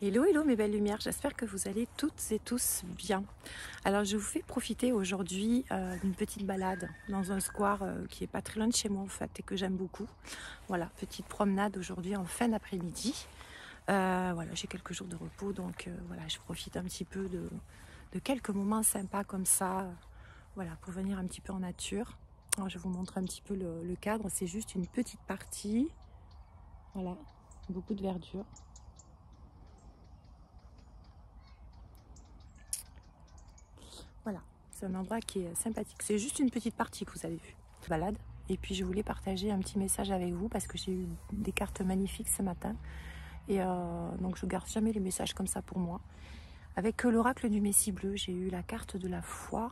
Hello, hello mes belles lumières, j'espère que vous allez toutes et tous bien. Alors je vous fais profiter aujourd'hui d'une petite balade dans un square qui est pas très loin de chez moi en fait et que j'aime beaucoup. Voilà, petite promenade aujourd'hui en fin d'après-midi. Voilà, j'ai quelques jours de repos donc voilà, je profite un petit peu de quelques moments sympas comme ça, voilà, pour venir un petit peu en nature. Alors, je vous montre un petit peu le cadre, c'est juste une petite partie, voilà, beaucoup de verdure. Voilà, c'est un endroit qui est sympathique. C'est juste une petite partie que vous avez vue. Balade. Et puis je voulais partager un petit message avec vous parce que j'ai eu des cartes magnifiques ce matin. Et donc je garde jamais les messages comme ça pour moi. Avec l'oracle du Messie bleu, j'ai eu la carte de la foi.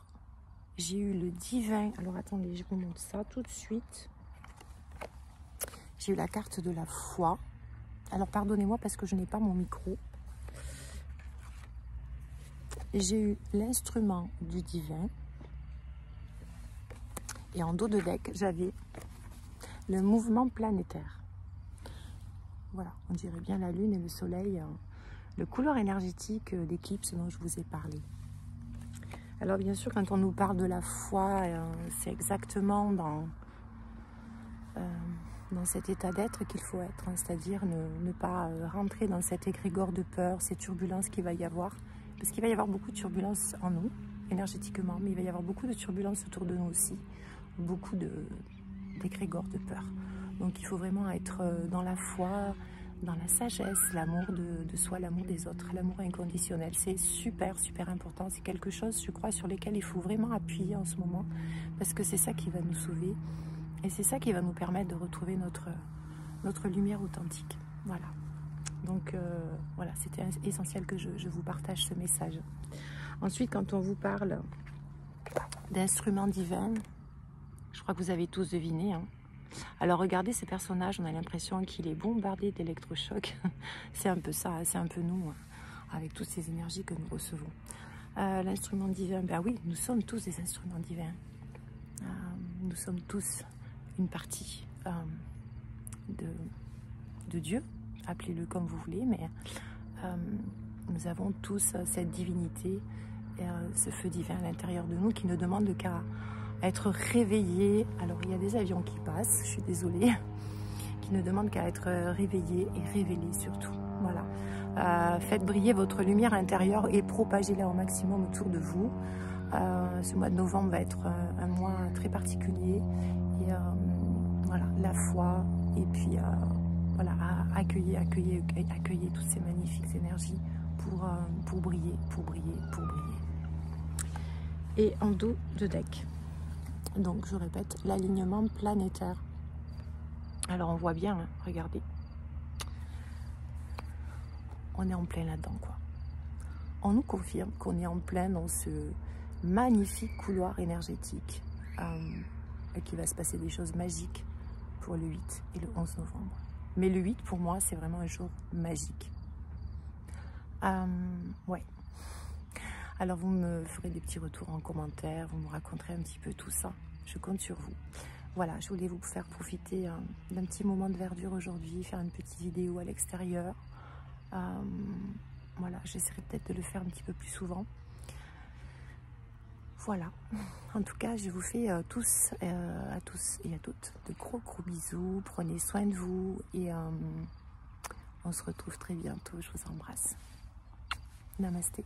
J'ai eu le divin. Alors attendez, je vous montre ça tout de suite. J'ai eu la carte de la foi. Alors pardonnez-moi parce que je n'ai pas mon micro. J'ai eu l'instrument du divin. Et en dos de deck, j'avais le mouvement planétaire. Voilà, on dirait bien la lune et le soleil, le couloir énergétique d'éclipse dont je vous ai parlé. Alors bien sûr, quand on nous parle de la foi, c'est exactement dans cet état d'être qu'il faut être, hein, c'est-à-dire ne pas rentrer dans cet égrégore de peur, ces turbulences qu'il va y avoir, parce qu'il va y avoir beaucoup de turbulences en nous, énergétiquement, mais il va y avoir beaucoup de turbulences autour de nous aussi, beaucoup d'égrégores de peur. Donc il faut vraiment être dans la foi, dans la sagesse, l'amour de soi, l'amour des autres, l'amour inconditionnel. C'est super, super important. C'est quelque chose, je crois, sur lequel il faut vraiment appuyer en ce moment, parce que c'est ça qui va nous sauver. Et c'est ça qui va nous permettre de retrouver notre lumière authentique. Voilà. Donc voilà, c'était essentiel que je vous partage ce message. Ensuite, quand on vous parle d'instruments divins, je crois que vous avez tous deviné, hein. Alors regardez ces personnages, on a l'impression qu'il est bombardé d'électrochocs. C'est un peu ça, c'est un peu nous, avec toutes ces énergies que nous recevons. L'instrument divin, ben oui, nous sommes tous des instruments divins. Nous sommes tous une partie de Dieu, appelez-le comme vous voulez, mais nous avons tous cette divinité, ce feu divin à l'intérieur de nous qui ne demande qu'à être réveillé. Alors il y a des avions qui passent, je suis désolée, qui ne demandent qu'à être réveillés et révélés surtout. Voilà. Faites briller votre lumière intérieure et propagez-la au maximum autour de vous. Ce mois de novembre va être un mois très particulier. Et voilà, la foi, et puis voilà, accueillez toutes ces magnifiques énergies pour briller, pour briller, pour briller. Et en dos de deck, donc je répète, l'alignement planétaire. Alors on voit bien, hein, regardez, on est en plein là-dedans, quoi. On nous confirme qu'on est en plein dans ce magnifique couloir énergétique, et qu'il va se passer des choses magiques pour le 8 et le 11 novembre. Mais le 8, pour moi, c'est vraiment un jour magique. Ouais. Alors, vous me ferez des petits retours en commentaire, vous me raconterez un petit peu tout ça. Je compte sur vous. Voilà, je voulais vous faire profiter d'un petit moment de verdure aujourd'hui, faire une petite vidéo à l'extérieur. Voilà, j'essaierai peut-être de le faire un petit peu plus souvent. Voilà, en tout cas, je vous fais à tous et à toutes de gros bisous. Prenez soin de vous et on se retrouve très bientôt. Je vous embrasse. Namasté.